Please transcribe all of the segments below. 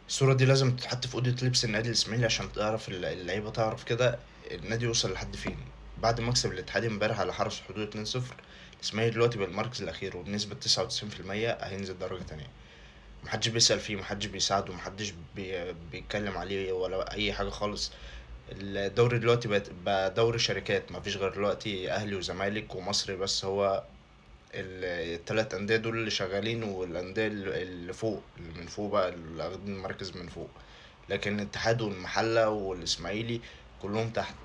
الصورة دي لازم تتحط في أوضة لبس النادي الإسماعيلي عشان تعرف اللعيبة تعرف كده النادي يوصل لحد فين. بعد مكسب الاتحاد امبارح على حرس الحدود 2-0، الإسماعيلي دلوقتي بقى المركز الأخير وبنسبة 99% هينزل درجة تانية. محدش بيسأل فيه، محدش بيساعده، محدش بيتكلم عليه ولا أي حاجة خالص. الدوري دلوقتي بقى دوري شركات، مفيش غير دلوقتي أهلي وزمالك ومصري بس، هو التلات أندية دول اللي شغالين، والأندية اللي فوق اللي من فوق بقى اللي واخدين المركز من فوق. لكن الاتحاد والمحلة والإسماعيلي كلهم تحت.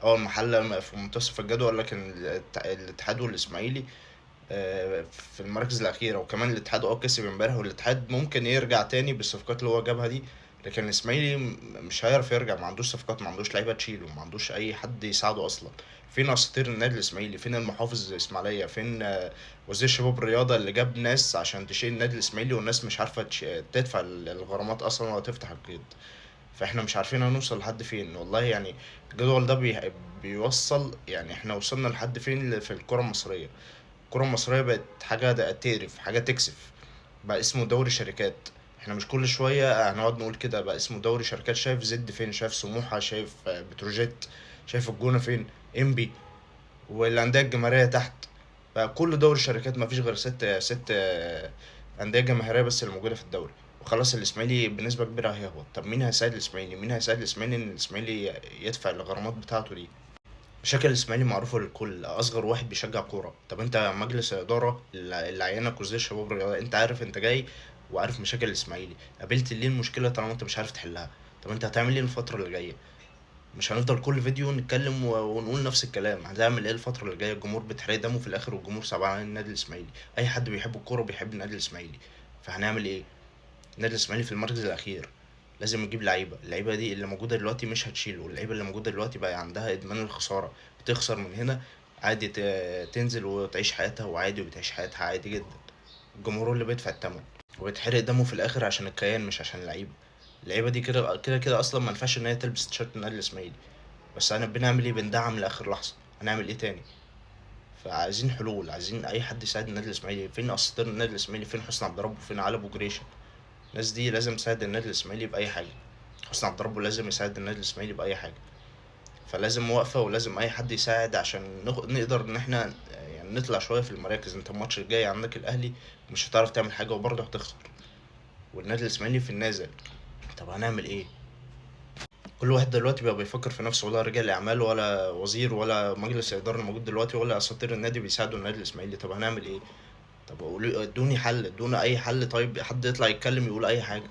أول المحلة في منتصف الجدول، لكن الاتحاد والإسماعيلي في المراكز الأخيرة. وكمان الاتحاد كسب امبارح، والاتحاد ممكن يرجع تاني بالصفقات اللي هو جابها دي. لكن الإسماعيلي مش هيعرف يرجع، ما عندوش صفقات، ما عندوش لعيبة تشيله، ما عندوش أي حد يساعده أصلا. فين أساطير النادي الإسماعيلي؟ فين المحافظ الإسماعيلية؟ فين وزير شباب الرياضة اللي جاب ناس عشان تشيل النادي الإسماعيلي، والناس مش عارفة تدفع الغرامات أصلا ولا تفتح القيد؟ فاحنا مش عارفين هنوصل لحد فين والله يعني. الجدول ده بيوصل يعني احنا وصلنا لحد فين في الكرة المصرية. الكرة المصرية بقت حاجة تقرف، حاجة تكسف. بقى اسمه دوري شركات. احنا مش كل شوية هنقعد نقول كده بقى اسمه دوري شركات. شايف زد فين؟ شايف سموحة؟ شايف بتروجيت؟ شايف الجونة فين؟ انبي والأندية الجماهيرية تحت. بقى كل دوري شركات، مفيش غير ست أندية جماهيرية بس اللي موجودة في الدوري. وخلاص الإسماعيلي بنسبة كبيرة هيهبط. طب مين هيساعد الإسماعيلي؟ مين هيساعد الإسماعيلي إن الإسماعيلي يدفع الغرامات بتاعته دي؟ مشاكل الإسماعيلي معروفة للكل، أصغر واحد بيشجع كورة. طب أنت مجلس الإدارة اللي عينك وزير الشباب الرياضة، أنت عارف أنت جاي وعارف مشاكل الإسماعيلي، قابلت ليه المشكلة طالما أنت مش عارف تحلها؟ طب أنت هتعمل إيه الفترة اللي جاية؟ مش هنفضل كل فيديو نتكلم ونقول نفس الكلام. هتعمل ايه الفترة اللي جاية؟ الجمهور بتحرق دمه في الاخر، والجمهور صعبان على النادي الاسماعيلي. اي حد بيحب الكورة بيحب النادي الاسماعيلي. فهنعمل ايه؟ النادي الاسماعيلي في المركز الاخير. لازم نجيب لعيبة. اللعيبة دي اللي موجودة دلوقتي مش هتشيله. اللعيبة اللي موجودة دلوقتي بقى عندها ادمان الخسارة. بتخسر من هنا عادي، تنزل وتعيش حياتها وعادي، وبتعيش حياتها عادي جدا. الجمهور اللي بيدفع الثمن ويتحرق دمه في الاخر عشان الكيان مش عشان اللعيبة. اللعيبة دي كده كده كده اصلا ما ينفعش ان هي تلبس تيشيرت النادي الاسماعيلي. بس انا بنعمل ايه؟ بندعم لاخر لحظه. هنعمل ايه تاني؟ فعايزين حلول، عايزين اي حد يساعد النادي الاسماعيلي. فين اساطير النادي الاسماعيلي؟ فين حسني عبد ربه؟ فين علي ابو جريشه؟ الناس دي لازم تساعد النادي الاسماعيلي باي حاجه. حسني عبد ربه لازم يساعد النادي الاسماعيلي باي حاجه. فلازم وقفه، ولازم اي حد يساعد عشان نقدر ان احنا يعني نطلع شويه في المراكز. انت الماتش الجاي عندك الاهلي، مش هتعرف تعمل حاجه وبرضه هتخسر، والنادي الاسماعيلي في النازل. طب هنعمل ايه؟ كل واحد دلوقتي بقى بيفكر في نفسه، ولا رجال اعمال ولا وزير ولا مجلس اداره الموجود دلوقتي ولا اساطير النادي بيساعدوا النادي الاسماعيلي. طب هنعمل ايه؟ طب ادوني حل، ادونا اي حل. طيب حد يطلع يتكلم يقول اي حاجه.